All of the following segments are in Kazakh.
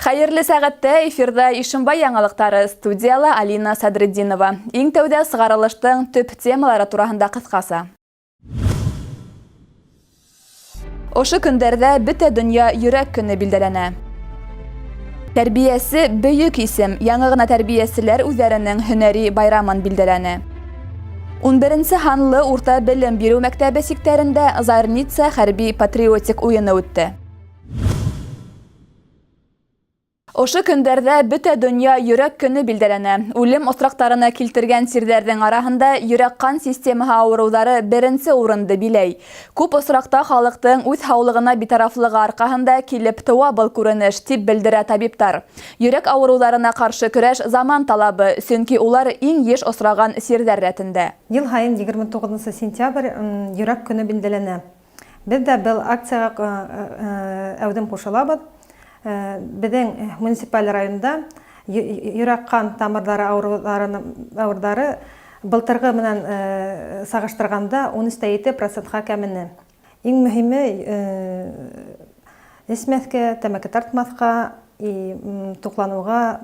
Хайырлы сәғатте эфирда Ишимбай яңалыктары, студияла Алина Садриддинова. Иң тәүдә сығарылыштың төп темалары турасында кыскасы. Ошы көндәрдә бөтә дөнья йөрәк көне билдәләнә. Тәрбиясе бөйек исем, яңа гына тәрбияселәр үзләренең һөнәри байрамын билдәләне. 11-нче ханлы урта белем бирү мәктәбе сиктәрендә Зарница хәрби патриотик уены үтте. Ошы көндәрдә бөтә дөнья йөрәк көне билдәләнә. Үлем осрактарына килтергән сирдәрнең араһында йөрәк кан системаһы авырулары беренче урынды биләй. Күп осракта халыктың үз һаулыгына битарафлыгы аркаһында килеп туа был күренеш дип белдерә табиптар. Йөрәк авыруларына каршы көрәш заман талабы, чөнки улар иң еш осраган сирдәр рәтендә. Ел һайын 29 сентябрь йөрәк көне билдәләнә. Без дә был акцияга әүдем кушылабыз. Безнең муниципаль районда йөрәк кан тамырлары авырулары былтыргы менән сагыштырганда 13,7%-ка кәмене. Иң мөһиме эсмәскә, тәмәке тартмаска, туклануга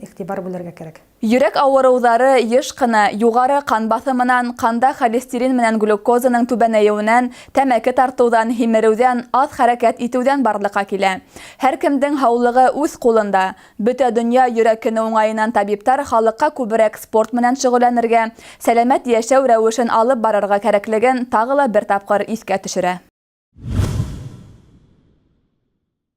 игътибар бүләргә кирәк. Йөрәк авырулары еш кына югары кан басымынан, канда холестерин менән глюкозаның түбәнәюеннән, тәмәке тартудан, химерүдән, аз хәрәкәт итүдән барлыкка килә. Һәр кемдең һаулыгы үз кулында. Бөтә дөнья йөрәк көне уңаеннан табиптар халыкка күбрәк спорт менән шөгыльләнергә, сәламәт яшәү рәвешен алып барырга кирәклеген тагы ла бер тапкыр искә төшерә.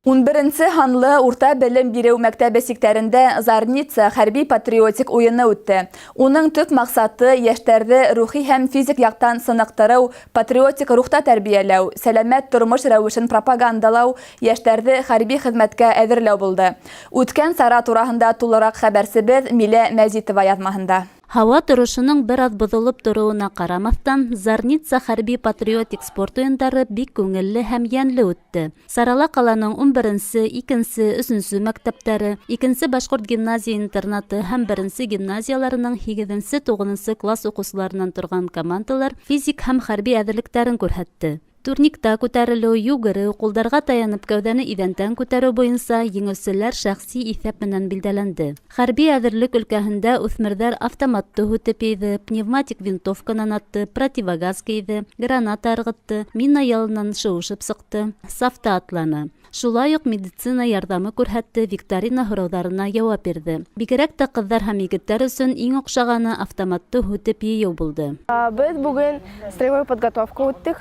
11-нче ханлы урта белем бирү мәктәбе сиктәрендә Зарница хәрби патриотик уены үтте. Уның төп максаты яшьләрне рухи һәм физик яктан сыныктыру, патриотик рухта тәрбияләү, сәламәт тормыш рәвешен пропагандалау, яшьләрне хәрби хезмәткә әзерләү булды. Үткән сара турасында тулырак хәбәрсебез Милә Мәзитова язмаһында. Һава торышының бер аз бозылып торуына карамастан, Зарница хәрби патриотик спорт уеннары бик күңелле һәм йәнле үтте. Сарала каланың 11-нче, 2-нче, 3-нче мәктәпләре, 2-нче Башкорт гимназия-интернаты һәм 1-нче гимназияларының 8-нче, 9-нче класс укучыларынан торган командалар физик һәм хәрби әзерлектәрен күрһәтте. Турникта күтәрелү, югыру, кулдарга таянып кәүдәне идәндән күтәрү буенча еңүчеләр шәхси исәп менән билдәләнде. Хәрби әзерлек өлкәһендә үсмерҙәр автоматты һүтеп йыйҙы, пневматик винтовканан атты, противогаз кейҙе, граната ырғытты, мина ялынан шыуышып сыҡты, сафта атланы. Шулай уҡ медицина ярҙамы күрһәтте, викторина һорауҙарына яуап бирҙе. Бигерәк тә ҡыҙҙар һәм егеттәр өсөн иң оҡшағаны автоматты һүтеп йыйыу булды. Без бүген строевой подготовка үттек.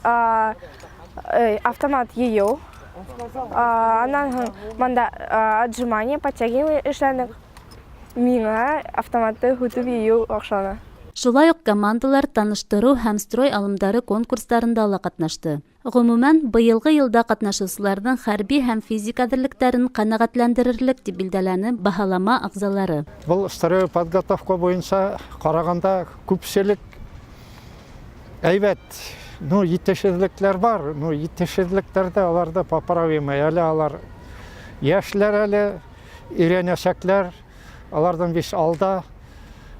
Автомат йыйыу. Анан һуң мында отжимание, подтягивание эшләнек. Миңа автоматты һүтеп йыйыу оҡшаны. Шулай уҡ командалар таныштырыу һәм строй алымдары конкурстарында ла ҡатнашты. Ғөмүмән, быйылғы йылда ҡатнашыусыларҙың хәрби һәм физик әҙерлектәрен ҡәнәғәтләндерерлек дип билдәләне баһалама ағзалары. Был строевой подготовка буйынса ҡарағанда күпселек әйбәт. Етешһеҙлектәр бар, етешһеҙлектәрҙә аларҙы поправимый. Әле алар йәшләр әле, өйрәнәсәкләр, аларҙың биш алда.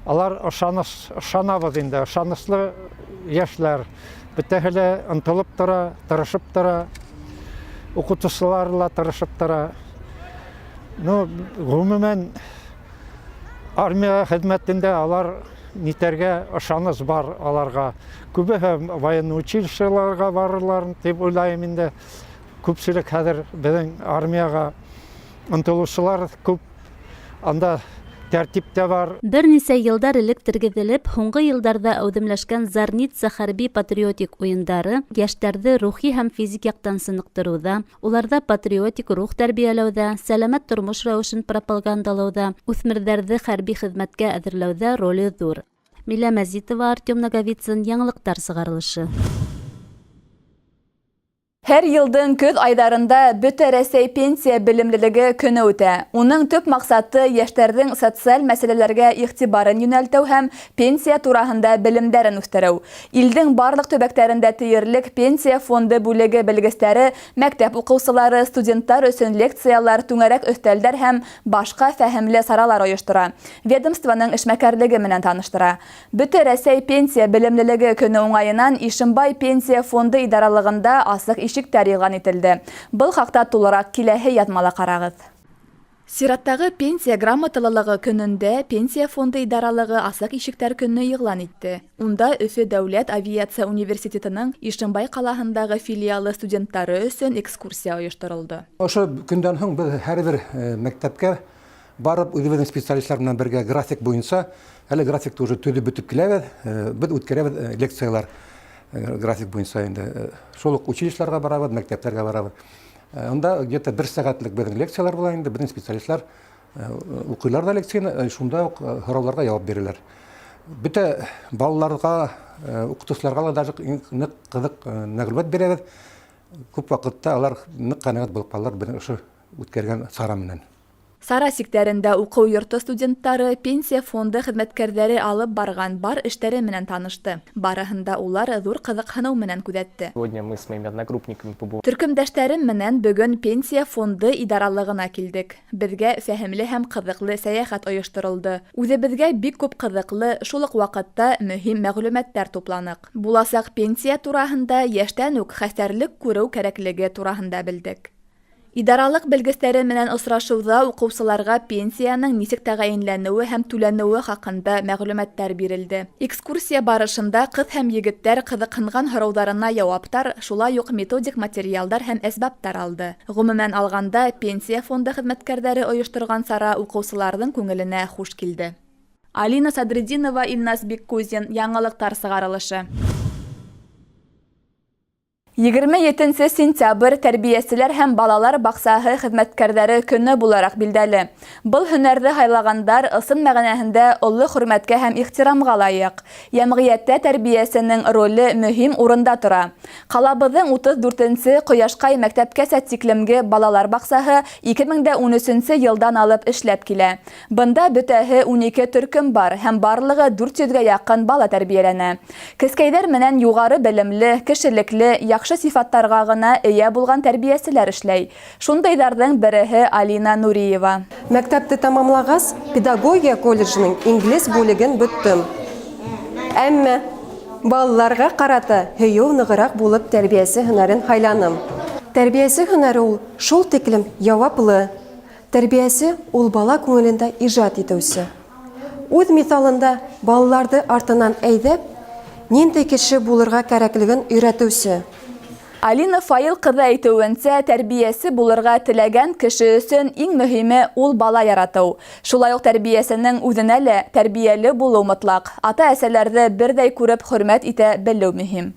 Алар ышанабыҙ инде, ышаныслы йәшләр. Бөтәһе лә ынтылып тора, тырышып тора. Уҡытыусылар ла тырышып тора. Ғөмүмән, армия хеҙмәтендә алар нитәргә ышаныс бар аларға. Күбеһе военный училищеларга барырлар дип уйлайым инде. Күпселек хәҙер беҙҙең армияға ынтылыусылар күп. Анда тәртиптә бар. Бер нисә йылдар элек тергеҙелеп, һуңғы йылдарҙа әүҙемләшкән Зарница хәрби патриотик уйындары йәштәрҙе рухи һәм физик яҡтан сыныҡтырыуҙа, уларҙа патриотик рух тәрбиәләүҙә, сәләмәт тормош рәүешен пропагандалауҙа, үҫмерҙәрҙе хәрби хеҙмәткә әҙерләүҙә роле ҙур. Милә Мәзитова, Артем Наговицын, яңылыҡтар сығарылышы. Һәр йылдың көҙ айҙарында бөтә Рәсәй пенсия белемлелеге көнө үтә. Уның төп маҡсаты йәштәрҙең социаль мәсьәләләргә иғтибарын йүнәлтеү һәм пенсия тураһында белемдәрен үҫтереү. Илдең барлыҡ төбәктәрендә тиерлек пенсия фонды бүлеге белгестәре, мәктәп уҡыусылары, студенттар өсөн лекциялар, түңәрәк өҫтәлдәр һәм башҡа фәһемле саралар ойоштора. Ведомствоның эшмәкәрлеге менән таныштыра. Бөтә Рәсәй пенсия белемлелеге көнө уңайынан Ишимбай пенсия фонды идаралығында асыҡ ишектәр йылған ителде. Был хаҡта тулыраҡ киләһе яҙмала ҡарағыҙ. Сираттағы пенсия грамоталылығы көнөндә пенсия фонды идаралығы асык ишектәр көнне игълан итте. Унда Өфө дәүләт авиация университетының Ишембай калаһындагы филиалы студенттары өчен экскурсия оештырылды. Ошо көндән соң без һәрбер мәктәпкә барып үзебезнең специалистлар белән бергә график буенча, әле графикты уже төзеп бетеп киләбез, без үткәрәбез лекциялар график буенча инде. Шул ук училищларга барабыз, мәктәпләргә барабыз. Онда где-то 1 сәгатьлек безнең лекциялар була инде, безнең специалистлар укыйлар да лекцияны, шунда ук сорауларга җавап бирәләр. Бөтә балаларга, укытучыларга да даже нык кызык мәгълүмат бирәбез. Күп вакытта алар нык канәгать булып калалар безнең ошо үткәргән сара менән. Сара сиктәрендә уку йорты студенттары пенсия фонды хезмәткәрләре алып барган бар эшләре менән танышты. Барыһында улар зур кызыксыну менән күзәтте. Сегодня мы с моими одногруппниками побывали. Төркемдәшләрем менән бүген пенсия фонды идаралыгына килдек. Безгә фәһемле һәм кызыклы сәяхәт оештырылды. Үзебезгә бик күп кызыклы, шул ук вакытта мөһим мәгълүматлар тупланык. Буласак пенсия турасында яшьтән үк хәстәрлек күрү кирәклеге турасында белдек. Идаралык белгечләре менән очрашуда укучыларга пенсияның ничек тәгаенләнүе һәм түләнүе хакында мәгълүматлар бирелде. Экскурсия барышында кыз һәм егетләр кызыксынган сорауларына җаваптар, шулай ук методик материалдар һәм әсбаптар алды. Гомумән алганда, пенсия фонды хезмәткәрләре оештырган сара укучыларның күңеленә хуш килде. Алина Садридинова, Илнас Беккузин, яңалыктар сыгарылышы. 27 сентябрь тәрбияселәр һәм балалар баксаһы хезмәткәрләре көне буларак билдәле. Был һөнәрне хайлагандар ысын мәгънәһендә олы хөрмәткә һәм ихтирамга лаек. Җәмгыятьтә тәрбиясенең роле мөһим урында тора. Калабызның 34-нче Кояшкай мәктәпкәчә тиклемге балалар баксаһы 2013 елдан алып эшләп килә. Бында бөтәһе 12 төркем бар һәм барлыгы 400-гә якын бала тәрбияләнә. Кескәйдәр менән югары белемле, кешелекле, яхшы сифаттарга гына ия булган тәрбияселәр эшләй. Шундайдарның береһе Алина Нуриева. Мәктәпте тамамлагас, педагогия колледжының инглиз бүлеген бөттем. Әмма балаларга карата һөйү ныгырак булып тәрбиясе һөнәрен хайланым. Тәрбиясе һөнәре ул шул тиклем яваплы. Тәрбиясе ул бала күңелендә иҗат итүсе. Үз мисалында балаларды артынан әйдәп, нинди кеше булырга кирәклеген өйрәтүсе. Алина Фаил кызы әйтүенчә, тәрбиясе булырга теләгән кеше өчен иң мөһиме ул бала ярату. Шулай ук тәрбиясенең үзенә лә тәрбияле булу мотлак. Ата-әсәләрне бердәй күреп хөрмәт итә белү мөһим.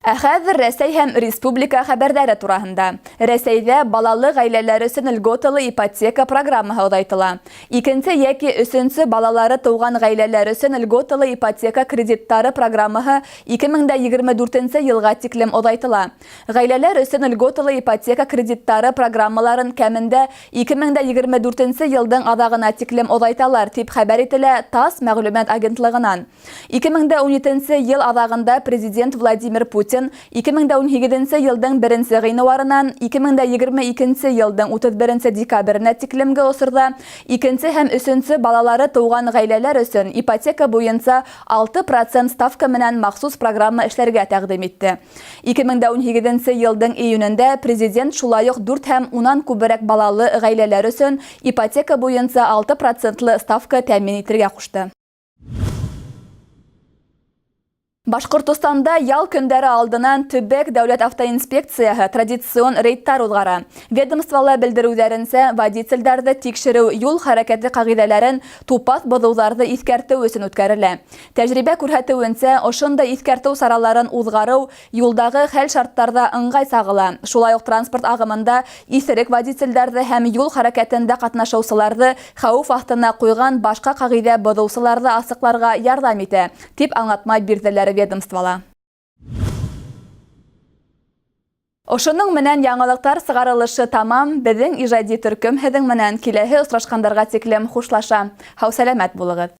Хәзер Рәсәй һәм республика хәбәрдәре турасында. Рәсәйдә балалы гаиләләр өчен льготалы ипотека программаһы узайтыла. Икенче яки өченче балалары туган гаиләләр өчен льготалы ипотека кредиттары программаһы 2024 елга тиклем узайтыла. Гаиләләр өчен льготалы ипотека кредиттары программаларын кәмендә 2024 елның адагына тиклем узайталар дип хәбәр ителә ТАСС мәгълүмат агентлыгыннан. 2017 ел адагында президент Владимир Путин 2018 елның 1 гыйнварыннан 2022 елның 31 декабренә тиклемге осырда 2 һәм 3 балалары туган гаиләләр өчен ипотека буенча 6% ставка менән махсус программа эшләргә тәкъдим итте. 2018 елның июнендә президент шулай ук 4 һәм уннан күбрәк балалы гаиләләр өчен ипотека буенча 6% ставка тәэмин итәргә кушты. Башкортостанда ял көндәре алдынан төбәк дәүләт автоинспекцияһы традицион рейдтар узгара. Ведомстволар белдерүләренчә, водительләрне тикшерү юл хәрәкәте кагыйдәләрен тупас бозуларны искәртү өчен үткәрелә. Тәҗрибә күрсәтүенчә, ошондай искәртү сараларын узгару юлдагы хәл шарттарда ыңгай сагыла. Шулай ук транспорт агымында исерек водительләрне һәм юл хәрәкәтендә катнашучыларны хәвеф астына куйган башка кагыйдә бозучыларны асыкларга ярдәм итә, дип аңлатма бирделәр ведомствола. Ошоның менән яңалыктар сыгарылышы тамам. Безнең иҗади төркем һеҙҙең менән киләһе осрашкандарга тиклем хушлаша. Һау сәләмәт булығыҙ.